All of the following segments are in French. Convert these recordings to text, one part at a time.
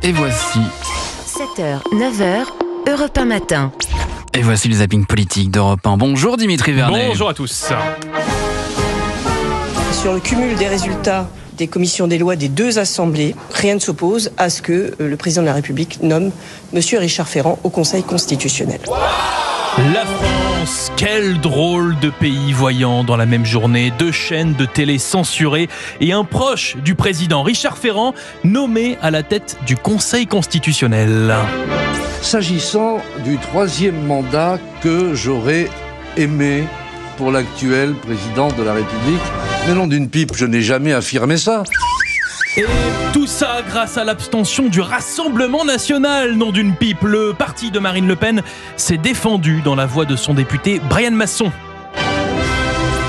Et voici 7h, 9h, Europe 1 matin. Et voici le zapping politique d'Europe 1. Bonjour Dimitri Vernet. Bonjour à tous. Sur le cumul des résultats des commissions des lois des deux assemblées, rien ne s'oppose à ce que le président de la République nomme M. Richard Ferrand au Conseil constitutionnel. La France, quel drôle de pays, voyant dans la même journée 2 chaînes de télé censurées et un proche du président Richard Ferrand nommé à la tête du Conseil constitutionnel. S'agissant du 3e mandat que j'aurais aimé pour l'actuel président de la République, mais non d'une pipe, je n'ai jamais affirmé ça. Et tout ça grâce à l'abstention du Rassemblement national, non d'une pipe. Le parti de Marine Le Pen s'est défendu dans la voix de son député Brian Masson.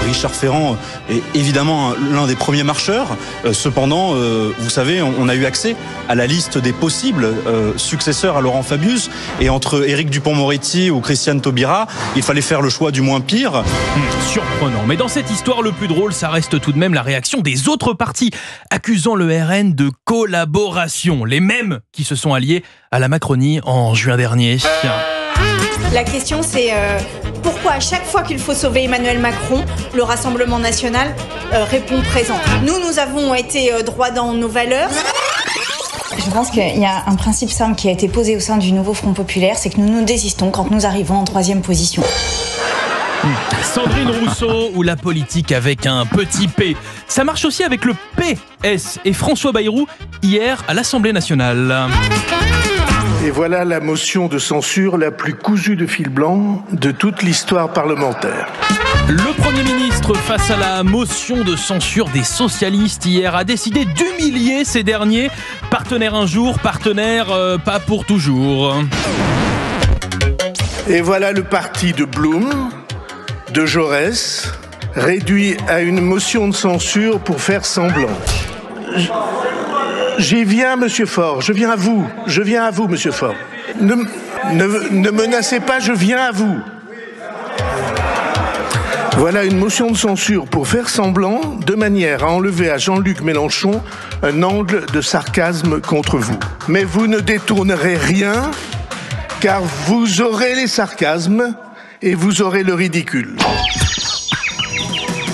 Richard Ferrand est évidemment l'un des premiers marcheurs. Cependant, vous savez, on a eu accès à la liste des possibles successeurs à Laurent Fabius. Et entre Éric Dupond-Moretti ou Christiane Taubira, il fallait faire le choix du moins pire. Surprenant. Mais dans cette histoire, le plus drôle, ça reste tout de même la réaction des autres partis, accusant le RN de collaboration. Les mêmes qui se sont alliés à la Macronie en juin dernier. La question c'est pourquoi à chaque fois qu'il faut sauver Emmanuel Macron, le Rassemblement national répond présent. Nous avons été droits dans nos valeurs. Je pense qu'il y a un principe simple qui a été posé au sein du nouveau Front populaire, c'est que nous nous désistons quand nous arrivons en 3e position. Sandrine Rousseau ou la politique avec un petit P. Ça marche aussi avec le PS et François Bayrou hier à l'Assemblée nationale. Et voilà la motion de censure la plus cousue de fil blanc de toute l'histoire parlementaire. Le Premier ministre, face à la motion de censure des socialistes hier, a décidé d'humilier ces derniers. Partenaire un jour, partenaire pas pour toujours. Et voilà le parti de Blum, de Jaurès, réduit à une motion de censure pour faire semblant. J'y viens, Monsieur Faure, je viens à vous, Monsieur Faure. Ne menacez pas, je viens à vous. Voilà une motion de censure pour faire semblant, de manière à enlever à Jean-Luc Mélenchon un angle de sarcasme contre vous. Mais vous ne détournerez rien, car vous aurez les sarcasmes et vous aurez le ridicule.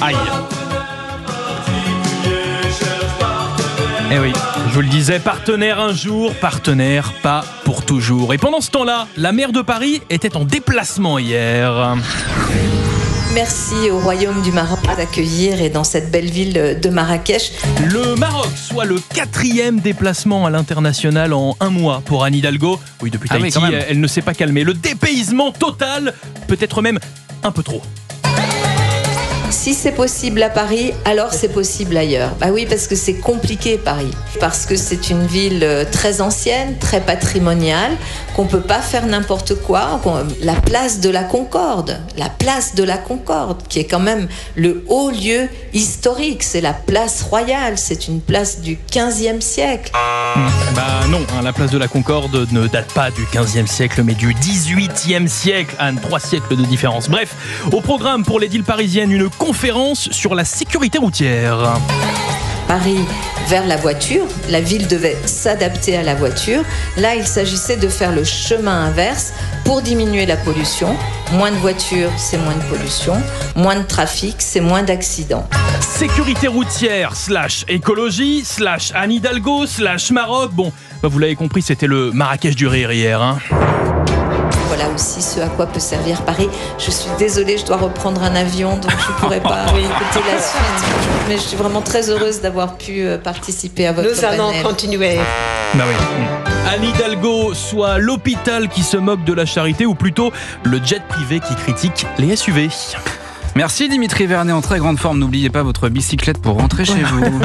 Aïe. Eh oui, je vous le disais, partenaire un jour, partenaire pas pour toujours. Et pendant ce temps-là, la maire de Paris était en déplacement hier. Merci au Royaume du Maroc d'accueillir et dans cette belle ville de Marrakech. Le Maroc, soit le 4e déplacement à l'international en 1 mois pour Anne Hidalgo. Oui, depuis Tahiti, elle ne s'est pas calmée. Le dépaysement total, peut-être même un peu trop. Si c'est possible à Paris, alors c'est possible ailleurs. Bah oui, parce que c'est compliqué Paris. Parce que c'est une ville très ancienne, très patrimoniale, qu'on peut pas faire n'importe quoi. La place de la Concorde, qui est quand même le haut lieu historique. C'est la place royale, c'est une place du 15e siècle. Bah non, la place de la Concorde ne date pas du 15e siècle, mais du 18e siècle. Anne, 3 siècles de différence. Bref, au programme pour l'édile parisienne, une conférence sur la sécurité routière. Paris vers la voiture, la ville devait s'adapter à la voiture. Là, il s'agissait de faire le chemin inverse pour diminuer la pollution. Moins de voitures, c'est moins de pollution. Moins de trafic, c'est moins d'accidents. Sécurité routière / écologie / Anne Hidalgo / Maroc. Bon, vous l'avez compris, c'était le Marrakech du rire hier. Voilà aussi ce à quoi peut servir Paris. Je suis désolée, je dois reprendre un avion, donc je ne pourrai pas écouter la suite. Mais je suis vraiment très heureuse d'avoir pu participer à votre panel. Nous allons continuer. Bah oui. Anne Hidalgo, soit l'hôpital qui se moque de la charité, ou plutôt le jet privé qui critique les SUV. Merci Dimitri Vernet, en très grande forme. N'oubliez pas votre bicyclette pour rentrer chez vous.